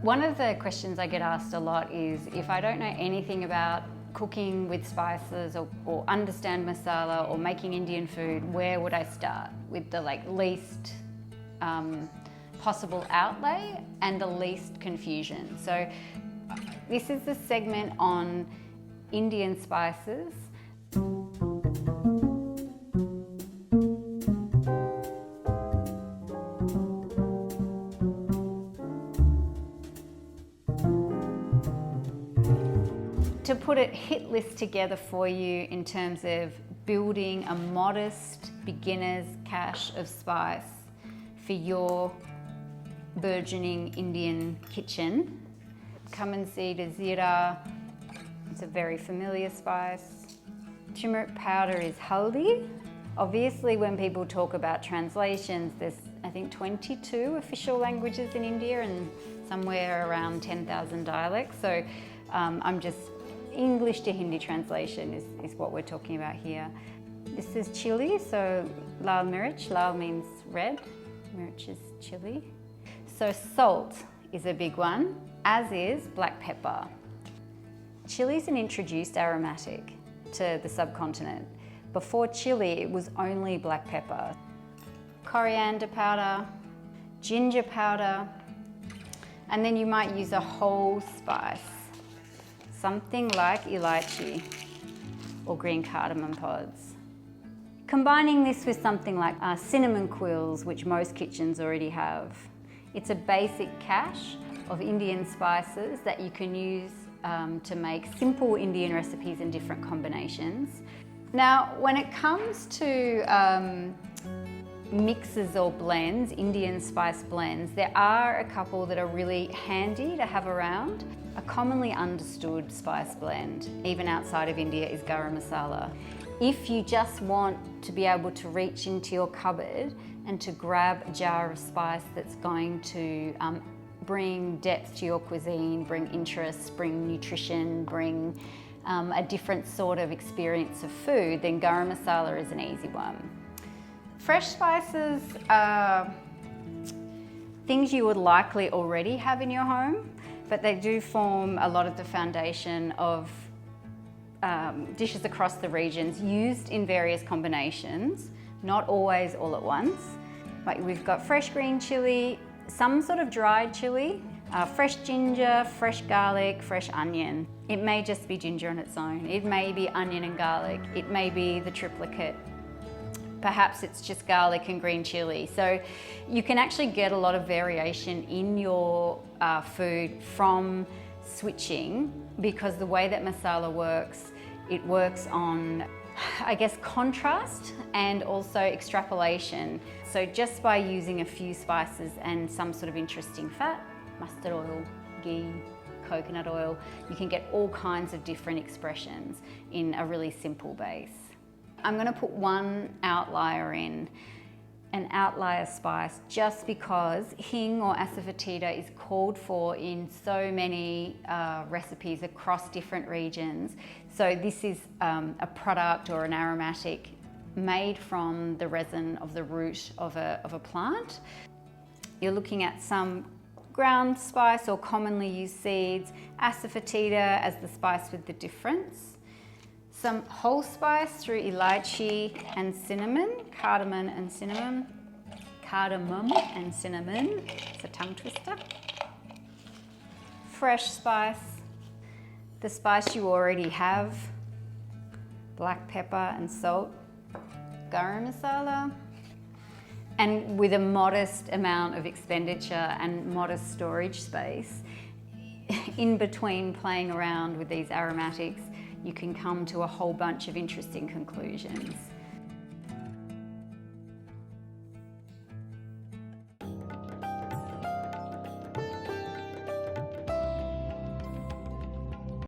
One of the questions I get asked a lot is if I don't know anything about cooking with spices or understand masala or making Indian food, where would I start with the least possible outlay and the least confusion? So this is the segment on Indian spices. To put a hit list together for you in terms of building a modest beginner's cache of spice for your burgeoning Indian kitchen. Cumin seed is zira, it's a very familiar spice. Turmeric powder is haldi. Obviously, when people talk about translations, there's I think 22 official languages in India and somewhere around 10,000 dialects. So I'm just English to Hindi translation is what we're talking about here. This is chili, so lal mirch. Lal means red, mirch is chili. So salt is a big one, as is black pepper. Chili is an introduced aromatic to the subcontinent. Before chili, it was only black pepper. Coriander powder, ginger powder, and then you might use a whole spice. Something like elaichi or green cardamom pods. Combining this with something like cinnamon quills, which most kitchens already have. It's a basic cache of Indian spices that you can use to make simple Indian recipes in different combinations. Now, when it comes to mixes or blends, Indian spice blends, there are a couple that are really handy to have around. A commonly understood spice blend, even outside of India, is garam masala. If you just want to be able to reach into your cupboard and to grab a jar of spice that's going to bring depth to your cuisine, bring interest, bring nutrition, bring a different sort of experience of food, then garam masala is an easy one. Fresh spices are things you would likely already have in your home, but they do form a lot of the foundation of dishes across the regions, used in various combinations, not always all at once. But we've got fresh green chili, some sort of dried chili, fresh ginger, fresh garlic, fresh onion. It may just be ginger on its own. It may be onion and garlic. It may be the triplicate. Perhaps it's just garlic and green chili. So you can actually get a lot of variation in your food from switching, because the way that masala works, it works on, I guess, contrast and also extrapolation. So just by using a few spices and some sort of interesting fat, mustard oil, ghee, coconut oil, you can get all kinds of different expressions in a really simple base. I'm going to put one outlier in, an outlier spice, just because hing or asafoetida is called for in so many recipes across different regions. So this is a product or an aromatic made from the resin of the root of a plant. You're looking at some ground spice or commonly used seeds, asafoetida as the spice with the difference. Some whole spice through elaichi and cinnamon, cardamom and cinnamon. It's a tongue twister. Fresh spice, the spice you already have, black pepper and salt, garam masala, and with a modest amount of expenditure and modest storage space, in between playing around with these aromatics, you can come to a whole bunch of interesting conclusions.